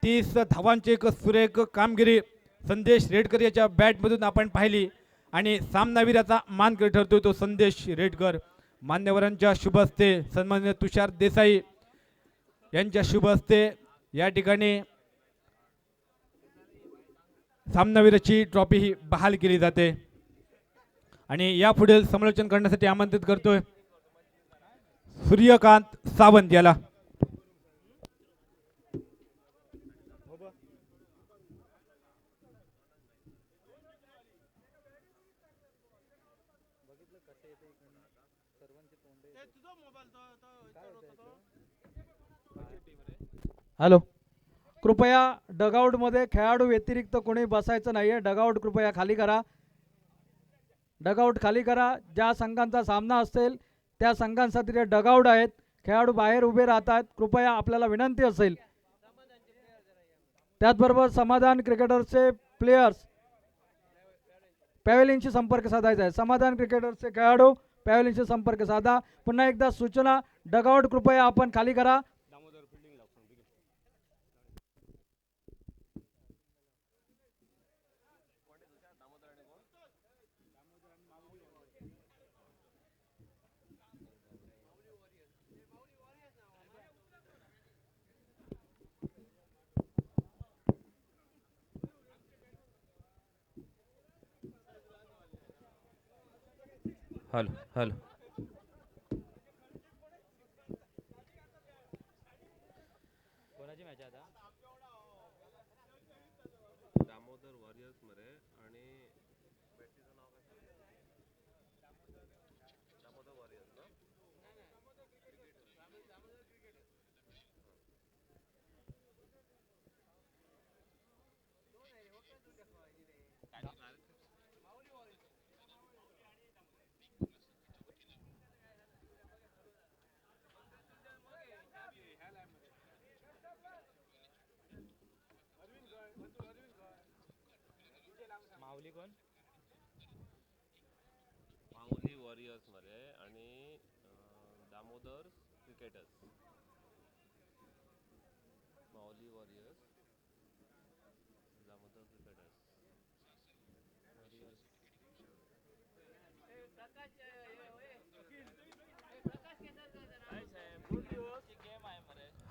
30 धावांची एक सुरेख कामगिरी संदेश रेडकर याच्या बॅटमधून आपण पाहिली आणि सामनावीराचा मानकरी ठरतो तो संदेश रेडकर. मान्यवरांच्या शुभ हस्ते सन्माननीय तुषार देसाई यांच्या शुभ हस्ते या ठिकाणी सामनावीराची ट्रॉफी ही बहाल केली जाते आणि यापुढील समालोचन करण्यासाठी आमंत्रित करतोय सूर्यकांत सावंत याला. हॅलो, कृपया डगआउटमध्ये खेळाडू व्यतिरिक्त कोणी बसायचं नाही आहे. डगआउट कृपया खाली करा. डगआउट खाली करा. ज्या संघांचा सामना असेल त्या संघांसाठी ते डगआउट आहेत. खेळाडू बाहेर उभे राहतात. कृपया आपल्याला विनंती असेल. त्याचबरोबर समाधान क्रिकेटर्सचे प्लेयर्स पॅव्हेलियनशी संपर्क साधायचा आहे. समाधान क्रिकेटर्सचे खेळाडू पॅव्हेलियनशी संपर्क साधा. पुन्हा एकदा सूचना, डगआउट कृपया आपण खाली करा. हॅलो हॅलो कोणाची मॅच आहे आता? दामोदर वॉरियर्स मध्ये आणि बॅटीचं नाव काय? दामोदर वॉरियर्स ना? माऊली कोण? माऊली वॉरियर्स मध्ये आणि दामोदर क्रिकेटर्स. माऊली warriors, Damodar cricketers.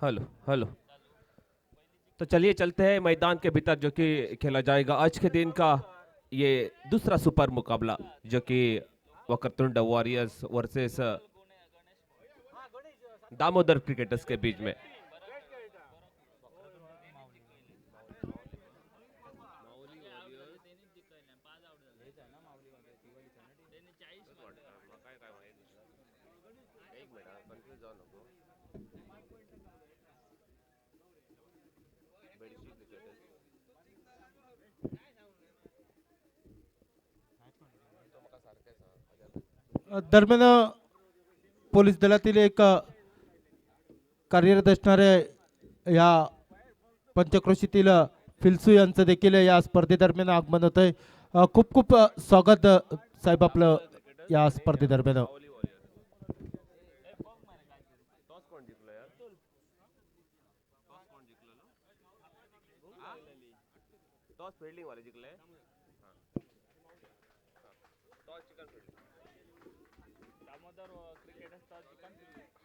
Hello hello, तो चलिए चलते हैं मैदान के भीतर जो कि खेला जाएगा आज के दिन का ये दूसरा सुपर मुकाबला जो कि Vakratund warriors versus Damodar cricketers के बीच में. दरम्यान पोलीस दलातील एक कार्यरत असणारे या पंचक्रोशीतील फिल्सू यांचं देखील या स्पर्धेदरम्यान आगमन होत आहे. खूप खूप स्वागत साहेब आपलं या स्पर्धेदरम्यान. फील्डिंग वाले जिंकले.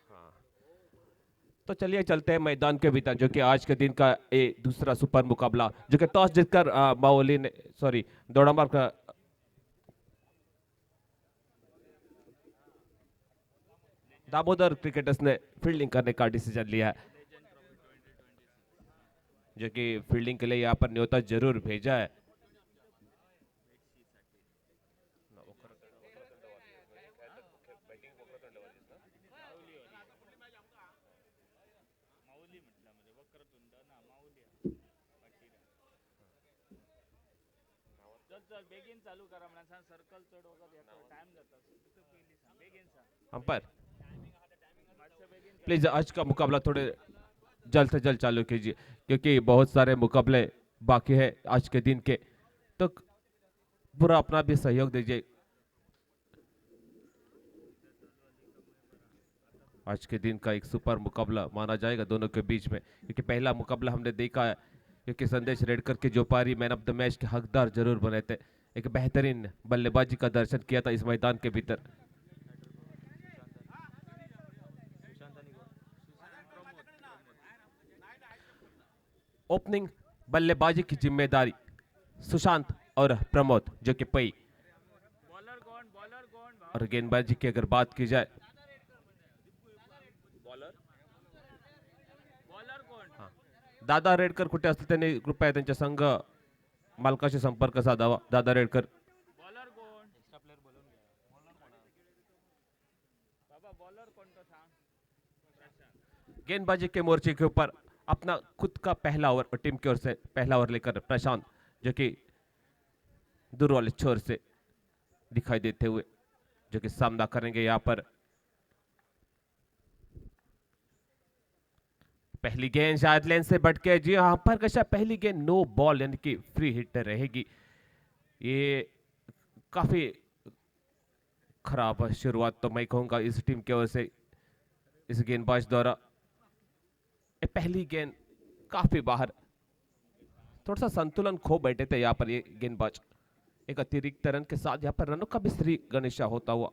हाँ, तो चलिए चलते हैं मैदान के भीतर जो कि आज के दिन का ये दूसरा सुपर मुकाबला जो कि टॉस जीतकर माओली ने दोडामार्ग का दामोदर क्रिकेटर्स ने फील्डिंग करने का डिसीजन लिया है जो कि फील्डिंग के लिए यहाँ पर न्योता जरूर भेजा है. अंपायर प्लीज आज का मुकाबला थोड़े जल्द से जल्द चालू कीजिए क्योंकि बहुत सारे मुकाबले बाकी है आज के दिन के, तो पूरा अपना भी सहयोग दीजिए. आज के दिन का एक सुपर मुकाबला माना जाएगा दोनों के बीच में क्योंकि पहला मुकाबला हमने देखा है क्योंकि संदेश रेडकर के जो पारी मैन ऑफ द मैच के हकदार जरूर बने थे। एक बेहतरीन बल्लेबाजी का दर्शन किया था इस मैदान के भीतर। ओपनिंग बल्लेबाजी की जिम्मेदारी सुशांत और प्रमोद जो कि पई, और गेंदबाजी की अगर बात की जाए दादा रेडकर कुठे असतील त्यांनी कृपया त्यांच्या संघ मालकाशी संपर्क साधावा। दादा रेडकर गेंदबाजी के मोर्चे के ऊपर अपना खुद का पहला ओवर और टीम की ओर से पहला ओवर लेकर प्रशांत जो कि दूर वाले छोर से दिखाई देते हुए जो कि सामना करेंगे यहाँ पर। पहली गेंद शायद लेन से बट के, जी हाँ पर कशा पहली गेंद नो बॉल यानी कि फ्री हिट रहेगी। ये काफी खराब शुरुआत तो मैं कहूंगा इस टीम की ओर से इस गेंदबाज द्वारा। पहली गेंद काफी बाहर, थोड़ा सा संतुलन खो बैठे थे यहाँ पर ये गेंदबाज। एक अतिरिक्त रन के साथ यहाँ पर रनों का भी श्री गणेशा होता हुआ।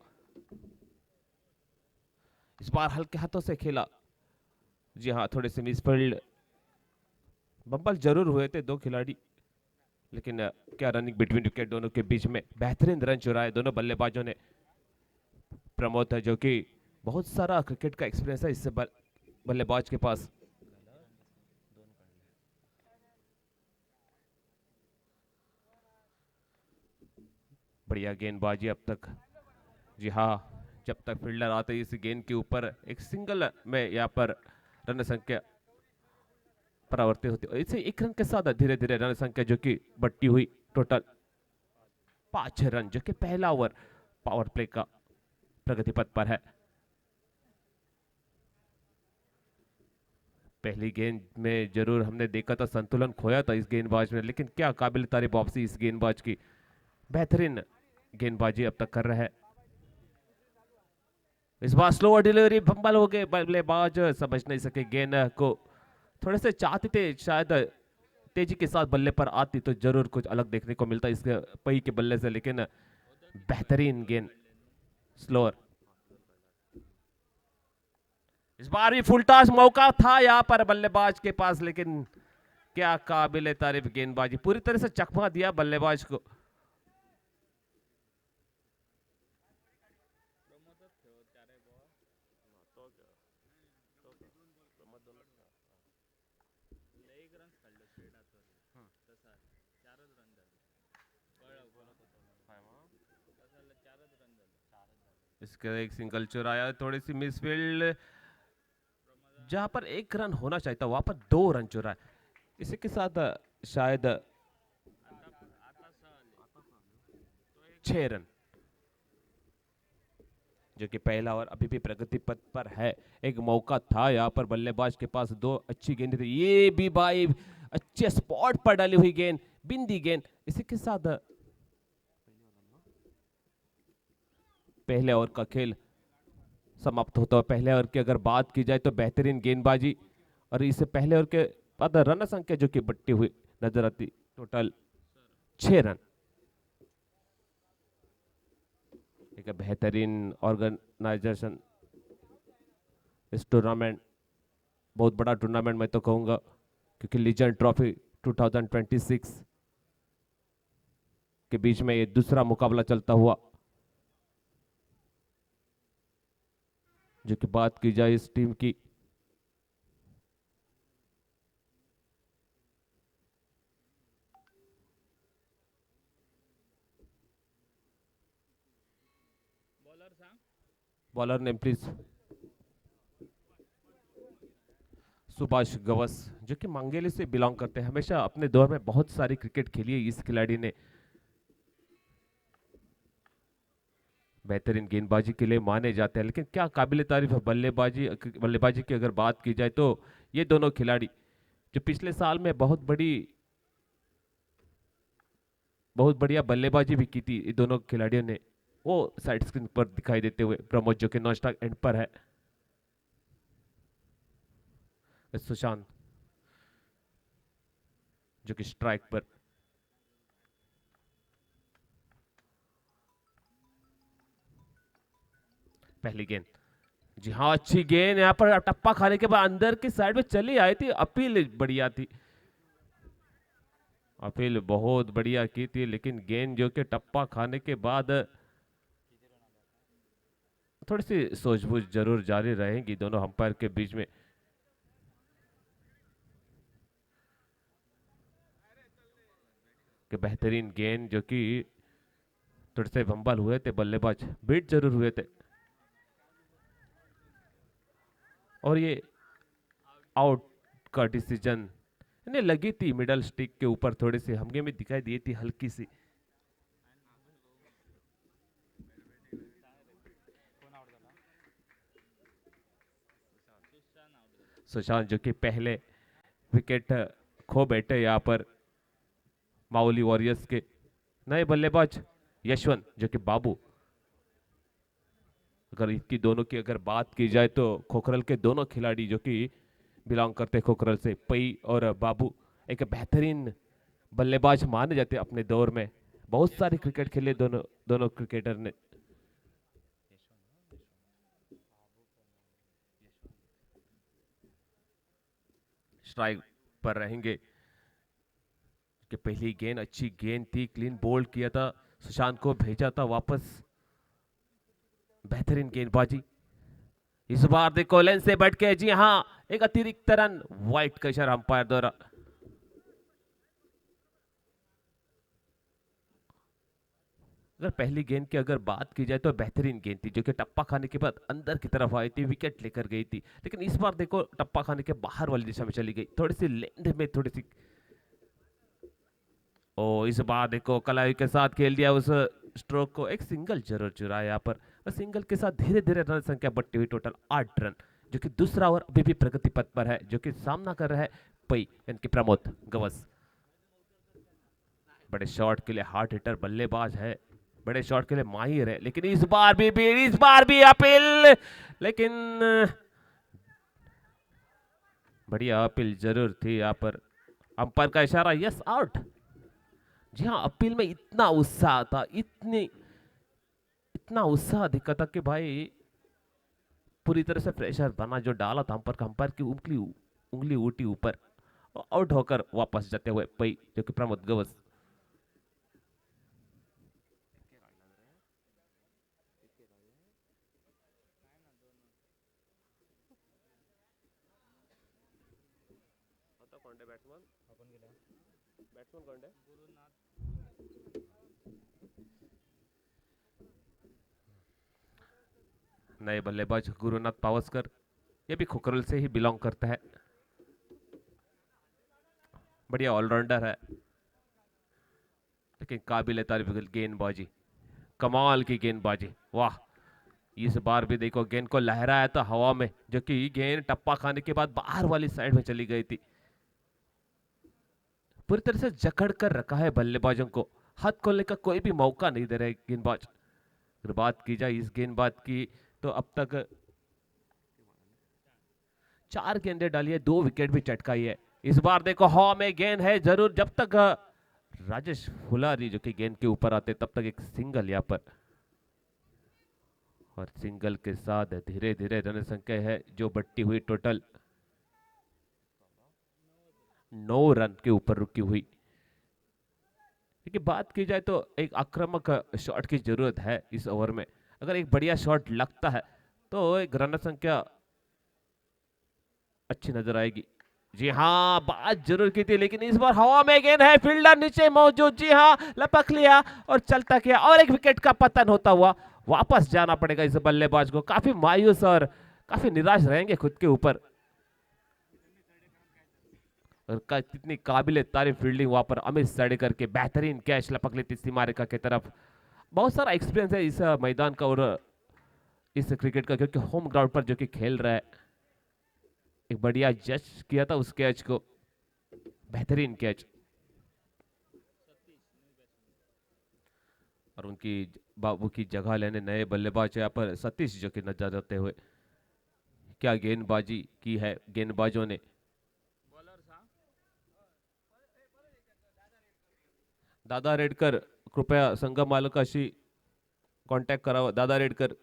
इस बार हल्के हाथों से खेला, जी हाँ थोड़े से मिसफील्ड बम्बल जरूर हुए थे दो खिलाड़ी, लेकिन क्या रनिंग बिटवीन विकेट दोनों के बीच में बेहतरीन रन चुराए दोनों बल्लेबाजों ने। प्रमोद है जो कि बहुत सारा क्रिकेट का एक्सपीरियंस है इससे बल्लेबाज के पास। बढ़िया गेंदबाजी अब तक, जी हाँ जब तक फील्डर आते इस गेंद के ऊपर एक सिंगल में यहाँ पर रन संख्या परावर्तित होती है। इसे एक रन के साथ धीरे धीरे रन संख्या जो कि बढ़ती हुई टोटल 5 रन जो कि पहला ओवर पावर प्ले का प्रगति पथ पर है। पहली गेंद में जरूर हमने देखा था संतुलन खोया था इस गेंदबाज ने, लेकिन क्या काबिल तारीफ वापसी इस गेंदबाज की। बेहतरीन गेंदबाजी अब तक कर रहा है। इस बार स्लो डिलीवरी फंबल हो गए, बल्लेबाज समझ नहीं सके गेंद को। थोड़े से चाहते थे शायद तेजी के साथ बल्ले पर आती तो जरूर कुछ अलग देखने को मिलता इसके पही के बल्ले से, लेकिन बेहतरीन गेंद स्लोअर। इस बार भी फुल टॉस मौका था यहाँ पर बल्लेबाज के पास, लेकिन क्या काबिल तारीफ गेंदबाजी, पूरी तरह से चकमा दिया बल्लेबाज को। इसके एक सिंगल चुराया, थोड़ी सी मिसफील्ड, जहां पर 1 रन होना चाहिए था वहां पर 2 रन चुराए। इसी के साथ शायद 6 रन जो कि पहला ओवर अभी भी प्रगति पथ पर है। एक मौका था यहाँ पर बल्लेबाज के पास, 2 अच्छी गेंद थी, ये भी भाई अच्छे स्पॉट पर डाली हुई गेंद, बिंदी गेंद। इसी के साथ पहले ओवर का खेल समाप्त होता है। पहले ओवर की अगर बात की जाए तो बेहतरीन गेंदबाजी, और इससे पहले ओवर के बाद रन संख्या जो कि बढ़ती हुई नजर आती, टोटल 6 रन। एक बेहतरीन ऑर्गेनाइजेशन इस टूर्नामेंट, बहुत बड़ा टूर्नामेंट मैं तो कहूंगा, क्योंकि लीजेंड ट्रॉफी 2026 के बीच में ये दूसरा मुकाबला चलता हुआ। जो कि बात की जाए इस टीम की, bowler name please. Subhash Gavas जो कि मंगेली से बिलोंग करते हैं, हमेशा अपने दौर में बहुत सारी क्रिकेट खेली है इस खिलाड़ी ने। बेहतरीन गेंदबाजी के लिए माने जाते हैं, लेकिन क्या काबिल तारीफ है बल्लेबाजी की अगर बात की जाए तो ये दोनों खिलाड़ी जो पिछले साल में बहुत बढ़िया बल्लेबाजी भी की थी, ये दोनों खिलाड़ियों ने, वो साइड स्क्रीन पर दिखाई देते हुए। प्रमोद जो कि नॉन स्ट्राइक एंड पर है। सुशांत जो कि स्ट्राइक पर। पहली गेंद, जी हाँ अच्छी गेंद यहाँ पर टप्पा खाने के बाद अंदर की साइड में चली आई थी। अपील बढ़िया थी, अपील बहुत बढ़िया की थी, लेकिन गेंद जो कि टप्पा खाने के बाद थोड़ी सी सूझबूझ जरूर जारी रहेगी दोनों अंपायर के बीच में। कि बेहतरीन गेंद जो कि थोड़े से भंबल हुए थे बल्लेबाज, बीट जरूर हुए थे, और ये आउट का डिसीजन ने लगी थी मिडल स्टिक के ऊपर, थोड़ी सी हमगे में दिखाई दी थी हल्की सी। सुशांत जो कि पहले विकेट खो बैठे यहाँ पर माउली वॉरियर्स के। नए बल्लेबाज यशवंत जो कि बाबू, अगर इनकी दोनों की अगर बात की जाए तो खोखरल के दोनों खिलाड़ी जो कि बिलोंग करते हैं खोखरल से, पई और बाबू एक बेहतरीन बल्लेबाज माने जाते अपने दौर में। बहुत सारे क्रिकेट खेले दोनों क्रिकेटर ने। स्ट्राइक पर रहेंगे कि पहली गेंद अच्छी गेंद थी, क्लीन बोल्ड किया था, सुशांत को भेजा था वापस। बेहतरीन गेंदबाजी इस बार देखो लेंस से बैठ के, जी हाँ एक अतिरिक्त रन, वाइट का इशारा अंपायर द्वारा। अगर पहली गेंद की अगर बात की जाए तो बेहतरीन गेंद थी जो कि टप्पा खाने के बाद अंदर की तरफ आई थी, विकेट लेकर गई थी, लेकिन इस बार देखो टप्पा खाने के बाहर वाली दिशा में चली गई, थोड़ी सी लेंथ में थोड़ी सी। ओ इस बार देखो कलाई के साथ खेल दिया उस स्ट्रोक को, एक सिंगल जरूर चुराया यहाँ पर, और सिंगल के साथ धीरे धीरे रन संख्या बढ़ती हुई टोटल 8 रन, जो कि दूसरा ओवर अभी भी प्रगति पथ पर है, जो कि सामना कर रहा है पई यानी कि प्रमोद गवस। बड़े शॉट के लिए हार्ड हिटर बल्लेबाज है, बड़े शॉट के लिए माहिर है, लेकिन इस बार भी अपील, लेकिन बढ़िया अपील जरूर थी यहाँ पर। अंपायर का इशारा यस आउट। जी हाँ अपील में इतना उत्साह था, इतना उत्साह दिखा था कि भाई पूरी तरह से प्रेशर बना जो डाला था अंपायर की उंगली उठी ऊपर, आउट होकर वापस जाते हुए पई जो कि प्रमोद गवस। नए बल्लेबाज गुरुनाथ पावस्कर, ये भी खोखरल से ही बिलोंग करता है, बढ़िया ऑलराउंडर है, लेकिन काबिल तारीफ गेंदबाजी, कमाल की गेंदबाजी, वाह। इस बार भी देखो गेंद को लहराया था हवा में, जो कि गेंद टप्पा खाने के बाद बाहर वाली साइड में चली गई थी। पूरी तरह से जकड़ कर रखा है बल्लेबाजों को, हाथ खोलने का कोई भी मौका नहीं दे रहे गेंदबाज। अगर बात की जाए इस गेंदबाज की तो अब तक 4 गेंदें डाली है, 2 विकेट भी चटकाई है। इस बार देखो हवा में गेंद है जरूर, जब तक राजेश फुलारी जो कि गेंद के ऊपर आते तब तक एक सिंगल यहाँ पर, और सिंगल के साथ धीरे धीरे रन संख्या है जो बढ़ती हुई टोटल 9 रन के ऊपर रुकी हुई। लेकिन बात की जाए तो एक आक्रामक शॉट की जरूरत है इस ओवर में, अगर एक बढ़िया शॉट लगता है तो एक रन संख्या अच्छी नजर आएगी। जी हाँ बात जरूर की थी, लेकिन इस बार हवा में गेंद है, फील्डर नीचे मौजूद, जी हाँ लपक लिया और चलता किया, और एक विकेट का पतन होता हुआ वापस जाना पड़ेगा इस बल्लेबाज को। काफी मायूस और काफी निराश रहेंगे खुद के ऊपर, और कितनी काबिल तारीफ फील्डिंग वहां पर अमित सड़ेकर के, बेहतरीन कैच लपक लेती सीमा रेखा की तरफ। बहुत सारा एक्सपीरियंस है इस मैदान का और इस क्रिकेट का, क्योंकि होम ग्राउंड पर जो कि खेल रहा है। एक बढ़िया जज किया था उस कैच को, बेहतरीन कैच, और उनकी बाबू की जगह लेने नए बल्लेबाज यहाँ पर सतीश जो कि नजर आते हुए। क्या गेंदबाजी की है गेंदबाजों ने। दादा रेडकर कृपया संघ मालकाशी कॉन्टॅक्ट करावा. दादा रेडकर.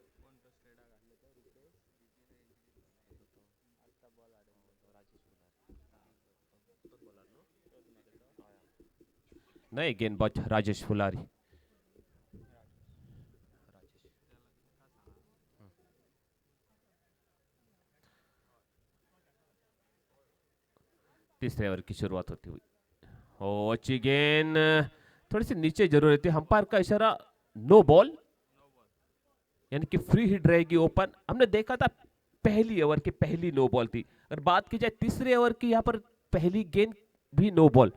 नाही, गेंदबाज राजेश फुलारी. तीसरे ओवर की शुरुआत होती हुई. हो, अच्छी गेंद, थोड़ी सी नीचे जरूर रहती. अंपायर का इशारा नो बॉल, यानी कि फ्री हिट रहेगी ओपन. हमने देखा था पहली ओवर की पहली नो बॉल थी. अगर बात की जाए तीसरे ओवर की, यहाँ पर पहली गेंद भी नो बॉल,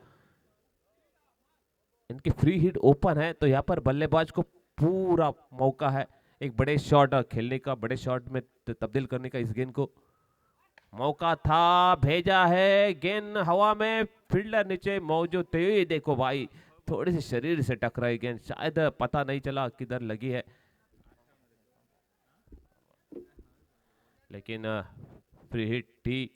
इनकी फ्री हिट ओपन है. तो यहाँ पर बल्लेबाज को पूरा मौका है एक बड़े शॉट खेलने का, बड़े शॉट में तब्दील करने का. इस गेंद को मौका था, भेजा है, गेंद हवा में, फील्डर नीचे मौजूद थे. ये देखो भाई, थोड़ी सी शरीर से टकराई गेंद, शायद पता नहीं चला किधर लगी है, लेकिन फ्री हिट थी.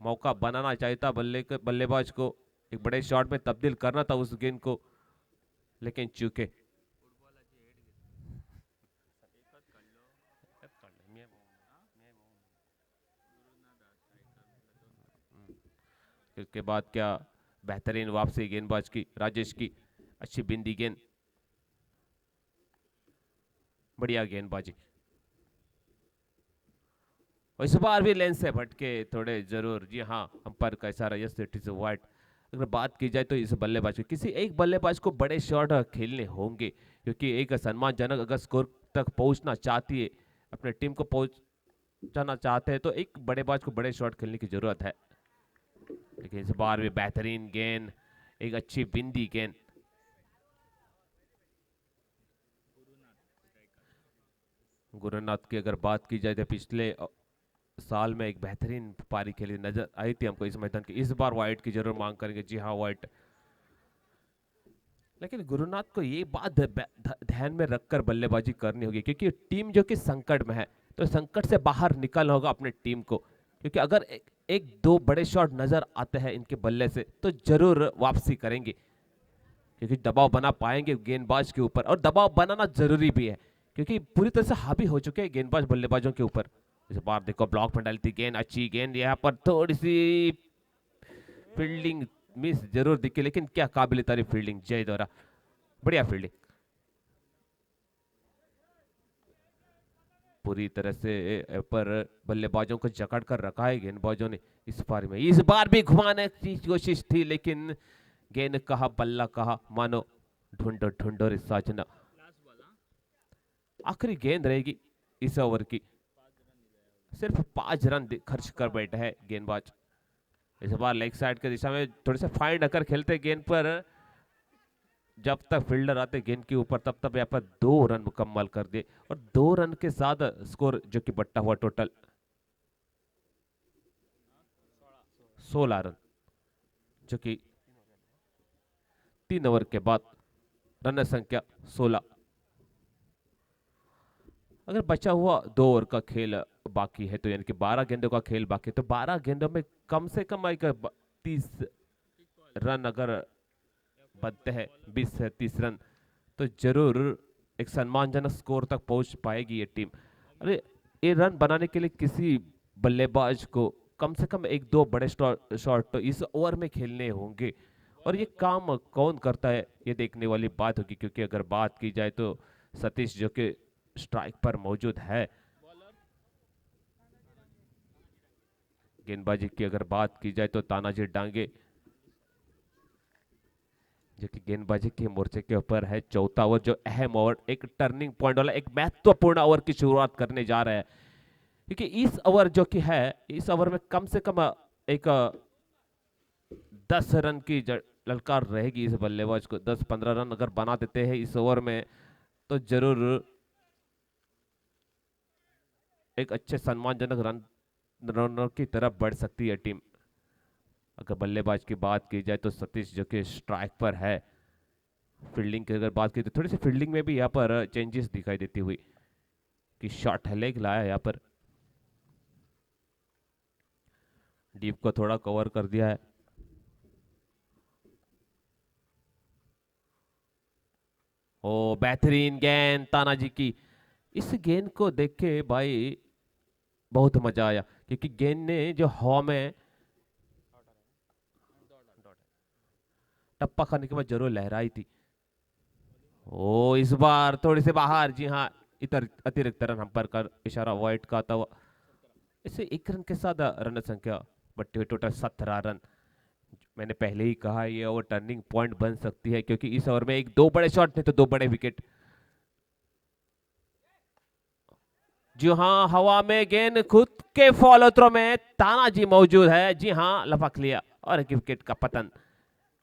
मौका बनाना चाहिए था बल्लेबाज को, एक बड़े शॉट में तब्दील करना था उस गेंद को, लेकिन चूके. इसके बाद क्या बेहतरीन वापसी गेंदबाज की, राजेश की. अच्छी बिंदी गेंद, बढ़िया गेंदबाजी. और इस बार भी लेंस से भटके थोड़े जरूर. जी हाँ, अंपायर का इशारा, यस इट इज वाइड. अगर बात की जाए तो इस बल्लेबाज को, किसी एक बल्लेबाज को बड़े शॉट खेलने होंगे, क्योंकि एक सम्मानजनक अगर स्कोर तक पहुंचना चाहती है, अपने टीम को पहुंचाना चाहते हैं, तो एक बल्लेबाज को बड़े शॉट खेलने की जरूरत है. लेकिन इस बार भी बेहतरीन गेंद, एक अच्छी बिंदी गेंद. गुरुनाथ की अगर बात की जाए तो पिछले साल में एक बेहतरीन पारी खेली नजर आई थी हमको इस मैदान की. इस बार वाइट की जरूर मांग करेंगे. जी हाँ, वाइट. लेकिन गुरुनाथ को ये बात ध्यान में रखकर बल्लेबाजी करनी होगी, क्योंकि टीम जो कि संकट में है, तो संकट से बाहर निकलना होगा अपने टीम को. क्योंकि अगर एक दो बड़े शॉट नजर आते हैं इनके बल्ले से, तो जरूर वापसी करेंगे, क्योंकि दबाव बना पाएंगे गेंदबाज के ऊपर. और दबाव बनाना जरूरी भी है, क्योंकि पूरी तरह से हावी हो चुके हैं गेंदबाज बल्लेबाजों के ऊपर. इस बार देखो ब्लॉक में डाली थी गेंद, अच्छी गेंद. यहाँ पर थोड़ी सी फील्डिंग मिस जरूर दिखी, लेकिन क्या काबिल तारीफ फील्डिंग जय दौरा, बढ़िया फील्डिंग. पूरी तरह से पर बल्लेबाजों को जकड़ कर रखा है गेंदबाजों ने इस पारी में. इस बार भी घुमाने की कोशिश थी, लेकिन गेंद कहा, बल्ला कहा, मानो ढूंढो ढूंढो रे साजना. आखिरी गेंद रहेगी इस ओवर की. सिर्फ 5 रन खर्च कर बैठा है गेंदबाज. इस बार लेग साइड के दिशा में थोड़े से फाइन अकर खेलते गेंद पर. जब तक फील्डर आते गेंद के ऊपर, तब तक यहाँ पर 2 रन मुकम्मल कर दिए. और 2 रन के साथ स्कोर जो कि बट्टा हुआ टोटल 16 रन, जो कि 3 ओवर के बाद रन संख्या 16. अगर बचा हुआ 2 ओवर का खेल बाकी है, तो यानी कि 12 गेंदों का खेल बाकी है, तो 12 गेंदों में कम से कम एक 30 रन अगर बनते हैं, 20 से 30 रन, तो जरूर एक सम्मानजनक स्कोर तक पहुंच पाएगी ये टीम. अरे ये रन बनाने के लिए किसी बल्लेबाज को कम से कम 1-2 बड़े शॉट तो इस ओवर में खेलने होंगे. और ये काम कौन करता है, ये देखने वाली बात होगी. क्योंकि अगर बात की जाए तो सतीश जो कि स्ट्राइक पर मौजूद है. गेंदबाजी की अगर बात की जाए तो तानाजी डांगे जो कि गेंदबाजी के मोर्चे के ऊपर है. चौथा ओवर जो अहम ओवर, एक टर्निंग पॉइंट वाला, एक महत्वपूर्ण ओवर की शुरुआत करने जा रहा है. क्योंकि इस ओवर जो कि है, इस ओवर में कम से कम एक 10 रन की ललकार रहेगी इस बल्लेबाज को. 10-15 रन अगर बना देते हैं इस ओवर में, तो जरूर एक अच्छे सम्मानजनक रनर की तरफ बढ़ सकती है टीम. अगर बल्लेबाज की बात की जाए तो सतीश जो कि स्ट्राइक पर है. फील्डिंग की अगर बात की तो थोड़ी सी फील्डिंग में भी यहाँ पर चेंजेस दिखाई देती हुई, कि शॉर्ट लेग लाया यहाँ पर, डीप को थोड़ा कवर कर दिया है. ओ बेहतरीन गेंद तानाजी की। इस गेंद को देख के भाई बहुत मजा आया, क्योंकि गेंद ने जो हवा में टप्पा खाने के बाद जरूर लहराई थी। ओ इस बार थोड़ी से बाहर, जी हाँ, इतर अतिरिक्त रन अंपायर का इशारा अवॉइड का था। इसे 1 रन के साथ रन संख्या बढ़ती हुई टोटल 17 रन। मैंने पहले ही कहा ये ओवर टर्निंग पॉइंट बन सकती है, क्योंकि इस ओवर में 2 बड़े शॉट नहीं तो 2 बड़े विकेट। जी हाँ, हवा में गेंद खुद के फॉलो थ्रो में तानाजी मौजूद है। जी हाँ, लपक लिया और एक विकेट का पतन।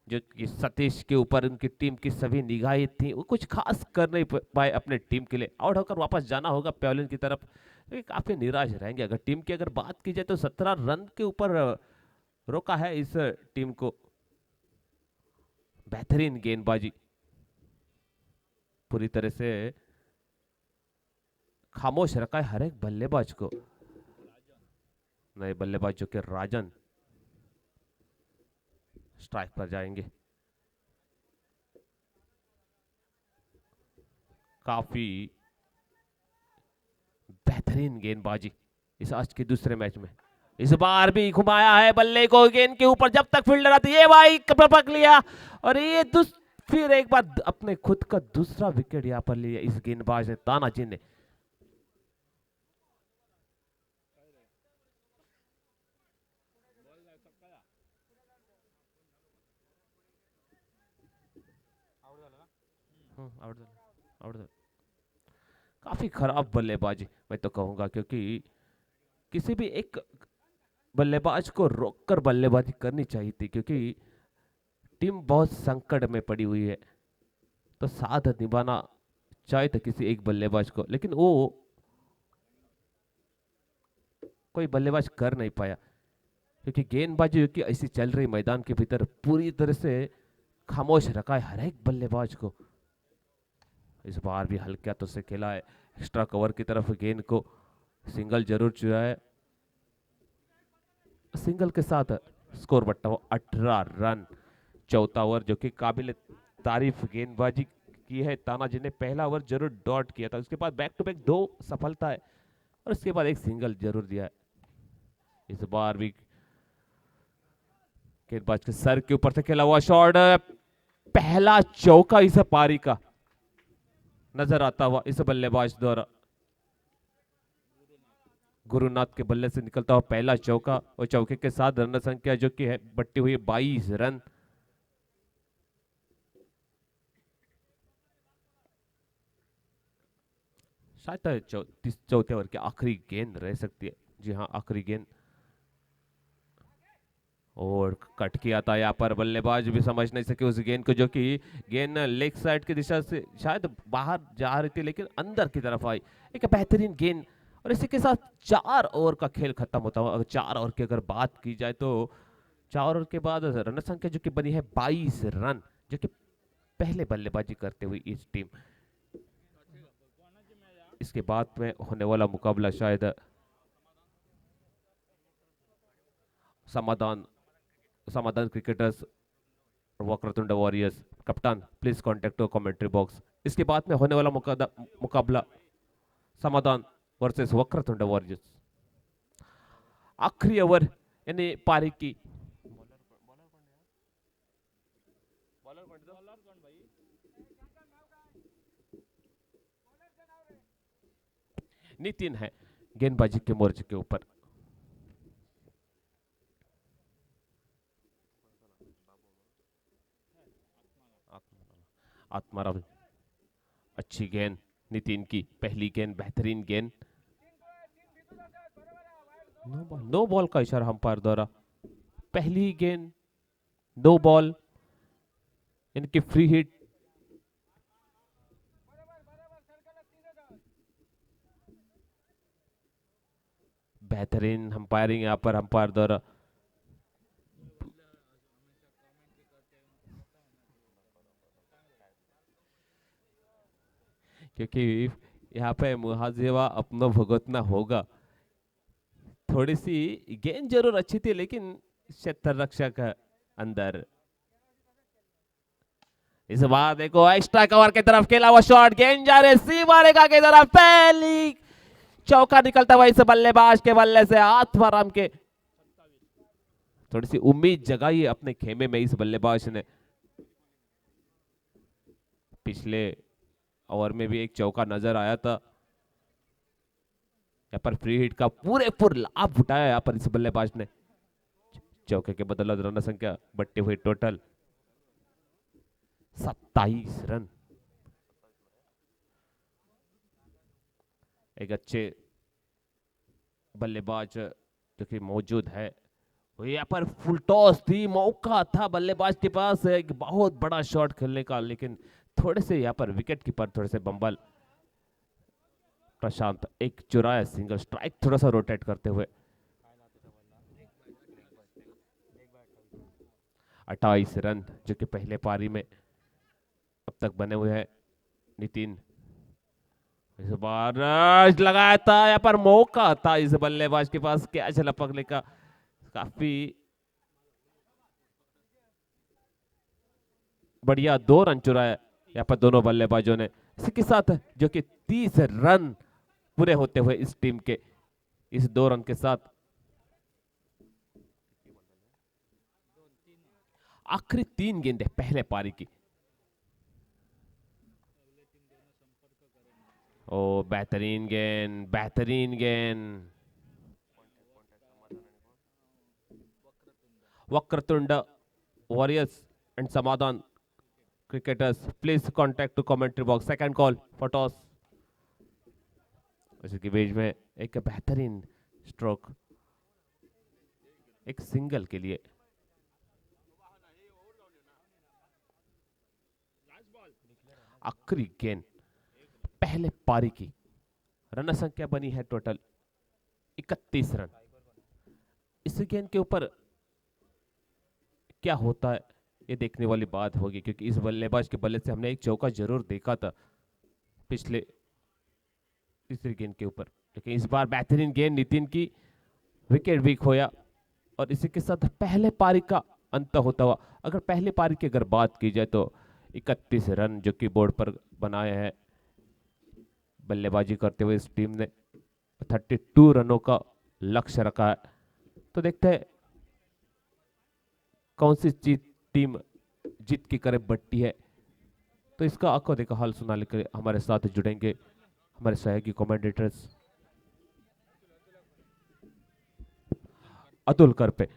जो कि सतीश के ऊपर उनकी टीम की सभी निगाहें थी, वो कुछ खास कर नहीं पाए अपने टीम के लिए। आउट होकर वापस जाना होगा पेवलिन की तरफ, तो काफी निराश रहेंगे। अगर टीम की अगर बात की जाए तो 17 रन के ऊपर रोका है इस टीम को। बेहतरीन गेंदबाजी, पूरी तरह से खामोश रखा है हर एक बल्लेबाज को। नए बल्लेबाज जो कि राजन स्ट्राइक पर जाएंगे। काफी बेहतरीन गेंदबाजी इस आज के दूसरे मैच में। इस बार भी घुमाया है बल्ले को गेंद के ऊपर, जब तक फील्डर आती है भाई पकड़ लिया, और ये फिर एक बार अपने खुद का दूसरा विकेट यहां पर लिया इस गेंदबाज ने, तानाजी ने। आउट। काफी खराब बल्लेबाजी मैं तो कहूंगा, क्योंकि किसी भी एक बल्लेबाज को रोककर बल्लेबाजी करनी चाहिए थी, क्योंकि टीम बहुत संकट में पड़ी हुई है। तो साथ निभाना चाहिए था किसी एक बल्लेबाज को, लेकिन वो कोई बल्लेबाज कर नहीं पाया, क्योंकि गेंदबाजी जो कि ऐसी चल रही मैदान के भीतर, पूरी तरह से खामोश रखा है हर एक बल्लेबाज को। इस बार भी हल्का तो से खेला है, एक्स्ट्रा कवर की तरफ गेंद को सिंगल जरूर चुराया। सिंगल के साथ स्कोर बढ़ता हुआ 18 रन। चौथा ओवर जो कि काबिल तारीफ गेंदबाजी की है तानाजी ने। पहला ओवर जरूर डॉट किया था, उसके बाद बैक टू बैक 2 सफलता है, और उसके बाद एक सिंगल जरूर दिया है। इस बार भी गेंदबाज के सर के ऊपर से खेला हुआ शॉट, पहला चौका इस पारी का नजर आता हुआ इस बल्लेबाज द्वारा। गुरुनाथ के बल्ले से निकलता हुआ पहला चौका, और चौके के साथ रन संख्या जो कि है बढ़ती हुई 22 रन। शायद चौथे ओवर की आखिरी गेंद रह सकती है। जी हाँ, आखिरी गेंद, और कट किया था यहाँ पर। बल्लेबाज भी समझ नहीं सके उस गेंद को, जो कि गेंद लेग साइड की दिशा से शायद बाहर जा रही थी, लेकिन अंदर की तरफ आई। एक बेहतरीन गेंद, और इसी के साथ 4 ओवर का खेल खत्म होता हुआ। अगर 4 ओवर की अगर बात की जाए तो 4 ओवर के बाद रन संख्या जो कि बनी है 22 रन, जो कि पहले बल्लेबाजी करते हुए इस टीम। इसके बाद में होने वाला मुकाबला शायद समाधान क्रिकेटर्स वक्रतुंड वॉरियर्स। कप्तान प्लीज कॉन्टेक्ट कमेंट्री बॉक्स। इसके बाद में होने वाला मुकाबला समाधान वर्सेस वक्रतुंड वॉरियर्स। आखिरी ओवर यानी पारी की नितिन है गेंदबाजी के मोर्चे के ऊपर। आत्माराम, अच्छी गेंद नितिन की, पहली गेंद बेहतरीन गेंद। नो बॉल का इशारा अंपायर द्वारा। पहली गेंद नो बॉल, इनकी फ्री हिट। बेहतरीन अंपायरिंग यहाँ पर अंपायर द्वारा। क्योंकि यहाँ पे मुहाजिवा अपना भुगतना होगा। थोड़ी सी गेंद जरूर अच्छी थी, लेकिन क्षेत्र रक्षक अंदर इस बार देखो एक्स्ट्रा कवर की तरफ खेला हुआ शॉट, गेंद जा रही सीमा रेखा की तरफ, पहली चौका निकलता हुआ इस बल्लेबाज के बल्ले से। आत्माराम के थोड़ी सी उम्मीद जगाई अपने खेमे में इस बल्लेबाज ने। पिछले ओवर में भी एक चौका नजर आया था, यहाँ पर फ्री हिट का पूरे लाभ उठाया यहाँ पर इस बल्लेबाज ने। चौके के बदौलत रन संख्या बढ़ती हुई टोटल 27 रन। एक अच्छे बल्लेबाज जो कि मौजूद है, यहाँ पर फुल टॉस थी, मौका था बल्लेबाज के पास एक बहुत बड़ा शॉट खेलने का, लेकिन थोड़े से यहाँ पर विकेट कीपर थोड़े से बम्बल प्रशांत एक चुराया सिंगल स्ट्राइक थोड़ा सा रोटेट करते हुए। 28 रन जो कि पहले पारी में अब तक बने हुए हैं। नितिन इस बार लगाया था, यहाँ पर मौका था इस बल्लेबाज के पास कैच लपकने का। काफी बढ़िया 2 रन चुराया यहाँ पर दोनों बल्लेबाजों ने। इसी के साथ जो कि 30 रन पूरे होते हुए इस टीम के इस 2 रन के साथ आखिरी 3 गेंदें पहले पारी की। ओ बेहतरीन गेंद, बेहतरीन गेंद। वक्रतुंड वॉरियर्स एंड समाधान cricketers please contact to commentary box, second call for toss। इसके बीच में एक बेहतरीन स्ट्रोक एक सिंगल के लिए। आखिरी गेंद पहले पारी की, रन संख्या बनी है टोटल 31 रन। इस गेंद के ऊपर क्या होता है ये देखने वाली बात होगी, क्योंकि इस बल्लेबाज के बल्ले से हमने एक चौका जरूर देखा था पिछले तीसरी गेंद के ऊपर, लेकिन इस बार बेहतरीन गेंद नितिन की, विकेट भी खोया और इसी के साथ पहले पारी का अंत होता हुआ। अगर पहले पारी की अगर बात की जाए तो 31 रन जो कि बोर्ड पर बनाए हैं बल्लेबाजी करते हुए इस टीम ने। 32 रनों का लक्ष्य रखा है, तो देखते हैं कौन सी टीम जीत के करीब बढ़ती है। तो इसका आंखों देखा हाल सुनाने के लिए हमारे साथ जुड़ेंगे हमारे सहयोगी कमेंटेटर्स अतुल करपे।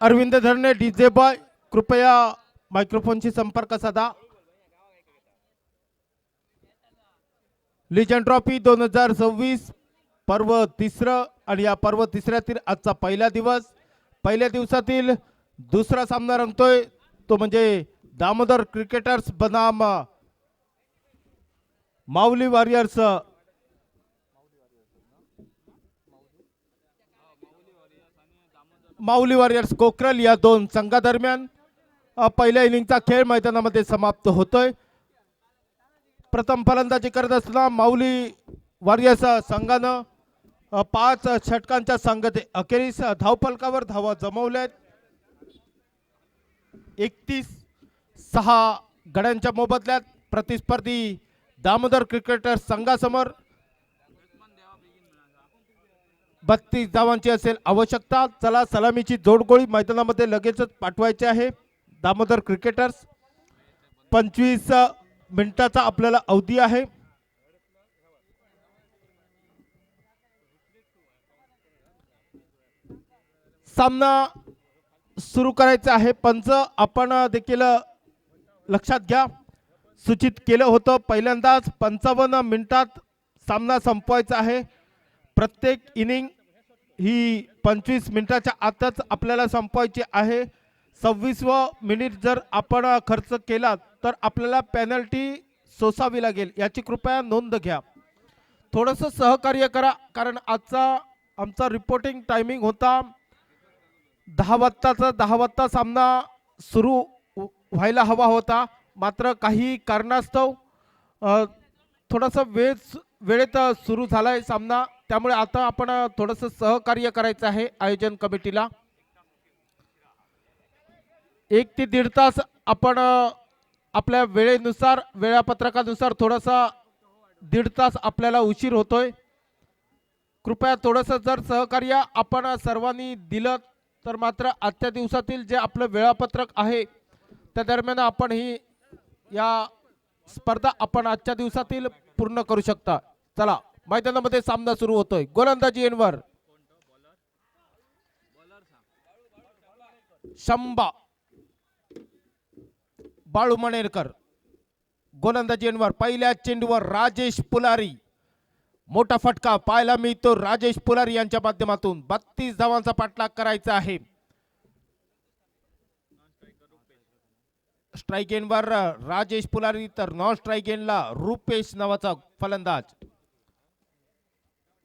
अरविंद धरणे डीजे बॉय कृपया मायक्रोफोनशी संपर्क साधा। लिजंड ट्रॉफी 2026 पर्व तिसरं आणि या पर्व तिसऱ्यातील आजचा पहिला दिवस, पहिल्या दिवसातील दुसरा सामना रंगतोय तो म्हणजे दामोदर क्रिकेटर्स बनाम माऊली वॉरियर्स. माऊली वॉरियर्स कोकरल या दोन संघादरम्यान पहिल्या इनिंगचा खेळ मैदानामध्ये समाप्त होतोय. प्रथम फलंदाजी करत असताना माऊली वॉरियर्स संघानं 5 षटकांच्या संघात अखेरीस धावफलकावर धावा जमवल्यात. 31-6 गड्यांच्या मोबदल्यात प्रतिस्पर्धी दामोदर क्रिकेटर्स संघासमोर 32 धावांची असेल आवश्यकता. चला सलामीची जोडगोळी मैदानामध्ये लगेचच पाठवायची आहे. दामोदर क्रिकेटर्स 25 मिनिटाचा आपल्याला अवधी आहे. सामना सुरू करायचा आहे. पंच आपण देखील लक्षात घ्या, सूचित केलं होतं पहिल्यांदाच 55 मिनिटात सामना संपवायचा आहे. प्रत्येक इनिंग ही 25 मिनिटाच्या आतच आपल्याला संपवायची आहे. 26वा मिनिट जर आपण खर्च केला तर आपल्याला पेनल्टी सोसावी लागेल, याची कृपया नोंद घ्या. थोडंसं सहकार्य करा, कारण आजचा आमचा रिपोर्टिंग टायमिंग होता 10 वाजताचा. 10 वाजता सामना सुरू व्हायला हवा होता, मात्र काही कारणास्तव थोडंसं वेळेत सुरू झालाय सामना. त्यामुळे आता आपण थोडंसं सहकार्य करायचं आहे आयोजन कमिटीला. 1 ते 1.5 तास आपण आपल्या वेळेनुसार वेळापत्रकानुसार थोडासा 1.5 तास आपल्याला उशीर होतोय. कृपया थोडंसं जर सहकार्य आपण सर्वांनी दिलं तर मात्र आजच्या दिवसातील जे आपलं वेळापत्रक आहे त्या दरम्यान आपण ही या स्पर्धा आपण आजच्या दिवसातील पूर्ण करू शकता. चला मैदानामध्ये सामना सुरू होतोय. गोलंदाजी एनवर शंभा बाळू मणेरकर. गोलंदाजी एनवर पहिल्या चेंडूवर राजेश पुलारी. मोठा फटका पाहायला मिळतो राजेश पुलारी यांच्या माध्यमातून. 32 धावांचा पाठलाग करायचा आहे. स्ट्राईक एंडवर राजेश पुलारी तर नॉन स्ट्राईक एंडला रुपेश नावाचा फलंदाज.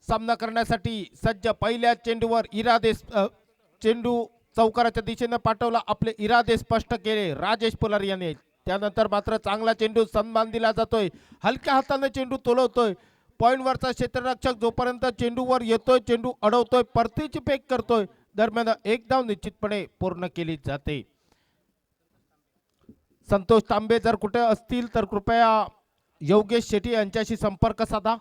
सामना करण्यासाठी सज्ज. पहिल्या चेंडूवर इरादे चेंडू चौकाराच्या दिशेने पाठवला. आपले इरादे स्पष्ट केले राजेश पुलारी यांनी. त्यानंतर मात्र चांगला चेंडू सन्मान दिला जातोय. हलक्या हाताने चेंडू तोलवतोय. पॉइंटवरचा क्षेत्ररक्षक जोपर्यंत चेंडूवर येतोय, चेंडू अडवतोय, परतीची फेक करतोय, दरम्यान एक धाव निश्चितपणे पूर्ण केली जाते. संतोष तांबे जर कुठे असतील तर कृपया योगेश शेट्टी यांच्याशी संपर्क साधा.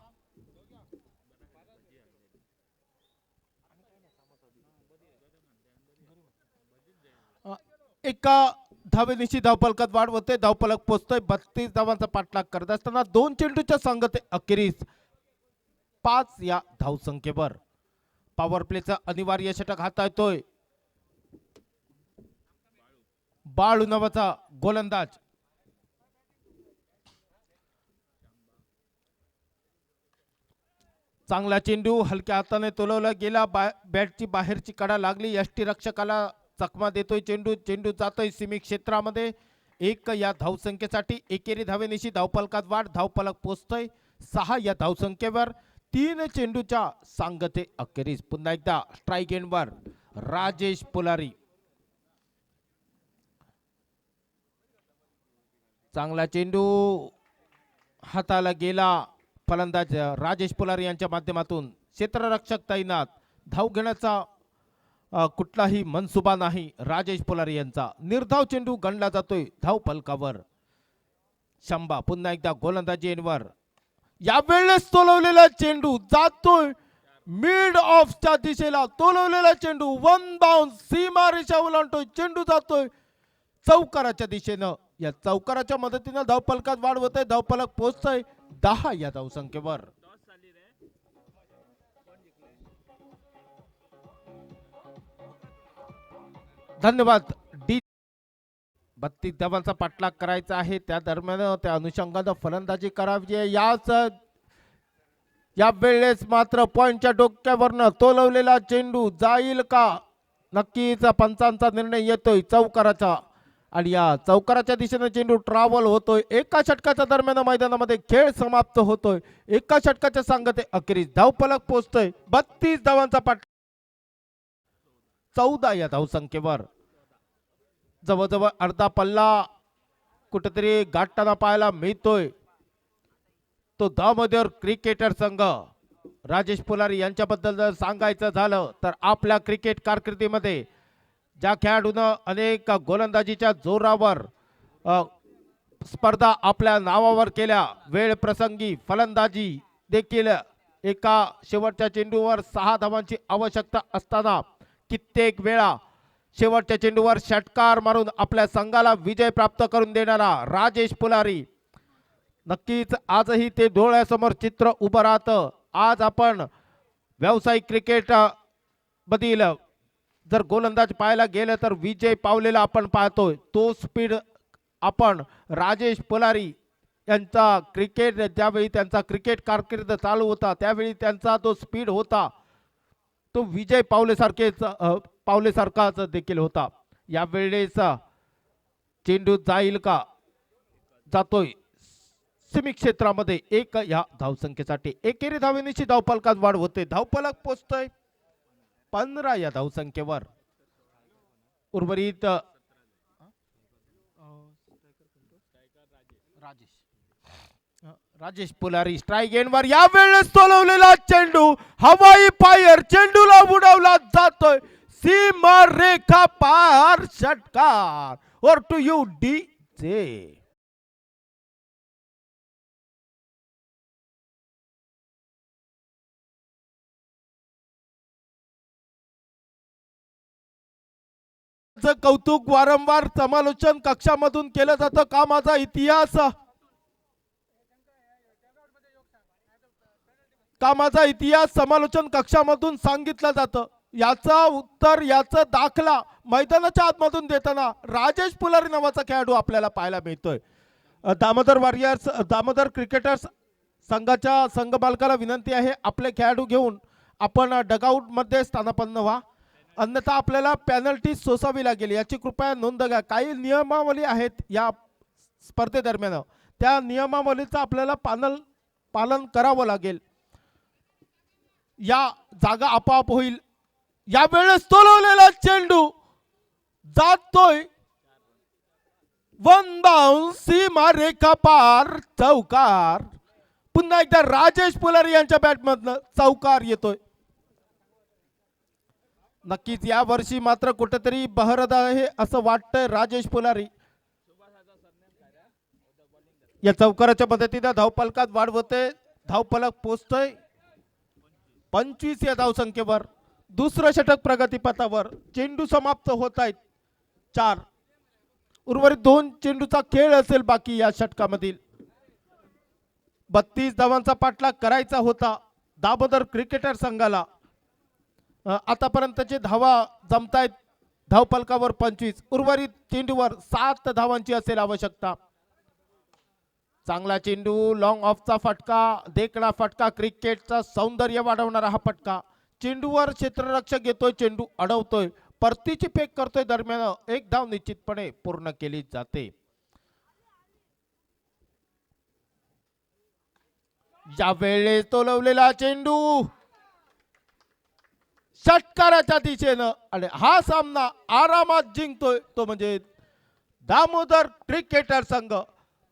एका धावेनिशी धावफलकात वाढ होते. धावफलक पोचतोय. 32 धावांचा पाठलाग करत असताना 2 चेंडूच्या संगते अखेरीस 5 या धावसंख्येवर पॉवर प्लेचा अनिवार्य षटक हाताळतोय बाळू नावाचा गोलंदाज. चांगला चेंडू हलक्या हाताने तोलवला गेला. बॅटची बाहेरची कडा लागली. यष्टीरक्षकाला चकमा देतोय चेंडू. चेंडू जातोय सीमित क्षेत्रामध्ये. 1 या धावसंख्येसाठी एकेरी धावेनिशी धावफलकात वाढ. धावफलक पोचतोय 6 या धावसंख्येवर. 3 चेंडूच्या सांगते अखेरीस पुन्हा एकदा स्ट्राईक एंडवर राजेश पुलारी. चांगला चेंडू हाताला गेला. फलंदाज राजेश पुलारी यांच्या माध्यमातून. क्षेत्ररक्षक तैनात. धाव घेण्याचा कुठलाही मनसुबा नाही राजेश पुलारी यांचा. निर्धाव चेंडू गणला जातोय धाव फलकावर. शंभा पुन्हा एकदा गोलंदाजी एनवर. यावेळेस तोलवलेला चेंडू जातोय मिड ऑफच्या दिशेला. तोलवलेला चेंडू 1 बाउन्स सीमा रेषा ओलांडतोय. चेंडू जातोय चौकाराच्या दिशेनं. या चौकाराच्या मदतीनं धावफलकात वाढ होते. धावफलक पोहोचतोय 10 या धावसंख्येवर. धन्यवाद. 32 धावांचा पाठलाग करायचा आहे. त्या दरम्यान त्या अनुषंगाने फलंदाजी करावी. या वेळेस मात्र पॉइंटच्या डोक्यावरनं तोलवलेला चेंडू जाईल का? नक्कीच पंचांचा निर्णय येतोय चौकाराचा. आणि या चौकाराच्या दिशेने चेंडू ट्रॅव्हल होतोय. एका षटकाच्या दरम्यान मैदानामध्ये खेळ समाप्त होतोय. एका षटकाच्या सांगते अखेरीस धावफलक पोहोचतोय. 32 धावांचा पाठ 14 या धावसंख्येवर. जवळजवळ अर्धा पल्ला कुठेतरी गाठताना पाहायला मिळतोय. तो दामोदर क्रिकेटर संघ. राजेश पुलारी यांच्याबद्दल जर सांगायचं झालं तर आपल्या क्रिकेट कारकिर्दीमध्ये ज्या खेळाडूनं अनेक गोलंदाजीच्या जोरावर स्पर्धा आपल्या नावावर केल्या, वेळ प्रसंगी फलंदाजी देखील एका शेवटच्या चेंडूवर 6 धावांची आवश्यकता असताना कित्येक वेळा शेवटच्या चेंडूवर षटकार मारून आपल्या संघाला विजय प्राप्त करून देणारा राजेश पुलारी. नक्कीच आजही ते डोळ्यासमोर चित्र उभं राहतं. आज आपण व्यावसायिक क्रिकेट मधील जर गोलंदाज पाहायला गेलं तर विजय पावलेला आपण पाहतोय. तो स्पीड आपण राजेश पुलारी यांचा क्रिकेट ज्यावेळी त्यांचा क्रिकेट कारकीर्द चालू होता त्यावेळी त्यांचा तो स्पीड होता तो विजय पावलेसारखाच देखील होता. यावेळेस चेंडू जाईल का? जातोय सीमित क्षेत्रामध्ये 1 या धावसंख्येसाठी. एकेरी धावेनिशी धावफलकात वाढ होते. धावफलक पोचतोय 15 या धावसंख्येवर. उर्वरित राजेश पुलारी स्ट्राईक एंडवर. यावेळेस तोलवलेला चेंडू हवाई फायर चेंडूला उडवला जातोय सीमा रेखा पार. षटकार और टू यू डीजे. कौतुक वारंवार समालोचन कक्षामधून केलं जातं. कामाचा इतिहास समालोचन कक्षामधून सांगितलं जातं. याचा उत्तर याचा दाखला मैदानाच्या आतमधून देताना राजेश पुलारी नावाचा खेळाडू आपल्याला पाहायला मिळतोय. दामोदर क्रिकेटर्स संघाच्या संघ मालकाला विनंती आहे आपले खेळाडू घेऊन आपण डगआउट मध्ये स्थानापन्न व्हा, अन्यथा आपल्याला पेनल्टी सोसावी लागेल. याची कृपया नोंद घ्या. काही नियमावली आहेत या स्पर्धेदरम्यान, त्या नियमावलीचं आपल्याला पालन करावं लागेल. या जागा आपोआप होईल. यावेळेस तोलवलेला चेंडू जातोय वन बाउंस सीमा रेखा पार. चौकार. पुन्हा एकदा राजेश पुलारी यांच्या बॅटमधनं चौकार येतोय. नक्कीच या वर्षी मात्र कुठेतरी बहरत आहे असं वाटतंय राजेश पुलारी. या चौकाराच्या मदतीने धावफलकात वाढ होते. धावफलक पोचतोय 25 या धावसंख्येवर. दुसरं षटक प्रगतीपथावर. चेंडू समाप्त होत आहेत 4. उर्वरित 2 चेंडूचा खेळ असेल बाकी या षटकामधील. 32 धावांचा पाठलाग करायचा होता दामोदर क्रिकेटर संघाला. आतापर्यंतचे धावा जमतायत धावफलकावर 25. उर्वरित चेंडूवर 7 धावांची असेल आवश्यकता. चांगला चेंडू, लॉंग ऑफचा फटका, देखणा फटका, क्रिकेटचा सौंदर्य वाढवणारा हा फटका. चेंडूवर क्षेत्ररक्षक येतोय, चेंडू अडवतोय, परतीची फेक करतोय. दरम्यान एक धाव निश्चितपणे पूर्ण केली जाते. यावेळेस तोलवलेला चेंडू षटकाराच्या दिशेनं आणि हा सामना आरामात जिंकतोय तो म्हणजे दामोदर क्रिकेटर संघ.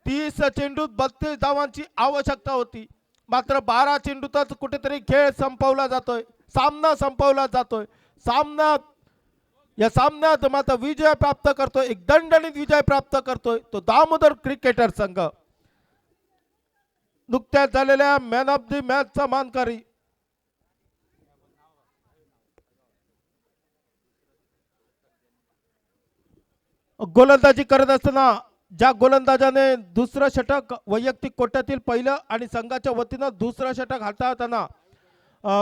30 चेंडूत 32 धावांची आवश्यकता होती, मात्र 12 चेंडूतच कुठेतरी खेळ संपवला जातोय, सामना संपवला जातोय. या सामन्यात मात्र विजय प्राप्त करतोय, एक दणदणीत विजय प्राप्त करतोय तो दामोदर क्रिकेटर संघ. नुकत्याच झालेल्या मॅन ऑफ द मॅचचा मानकरी गोलंदाजी करत असताना ज्या गोलंदाजाने दुसरं षटक वैयक्तिक कोट्यातील पहिलं आणि संघाच्या वतीनं दुसरं षटक हाताळताना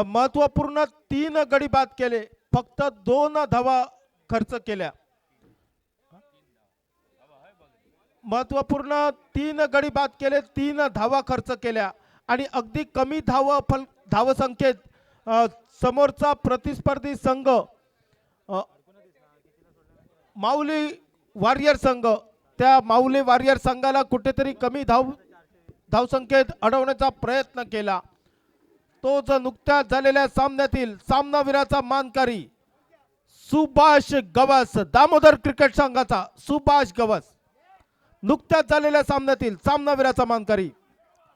महत्वपूर्ण 3 गडी बाद केले, फक्त 2 धावा खर्च केल्या. महत्वपूर्ण 3 गडी बाद केले, 3 धावा खर्च केल्या आणि अगदी कमी धावसंख्येत समोरचा प्रतिस्पर्धी संघ माऊली वारियर संघ, त्या माऊली वारियर संघाला कुठेतरी कमी धावसंख्येत अडवण्याचा प्रयत्न केला. तोच नुकत्याच झालेल्या सामन्यातील सामनावीराचा मानकरी सुभाष गवस, दामोदर क्रिकेट संघाचा सुभाष गवस नुकत्याच झालेल्या सामन्यातील सामनावीराचा मानकरी.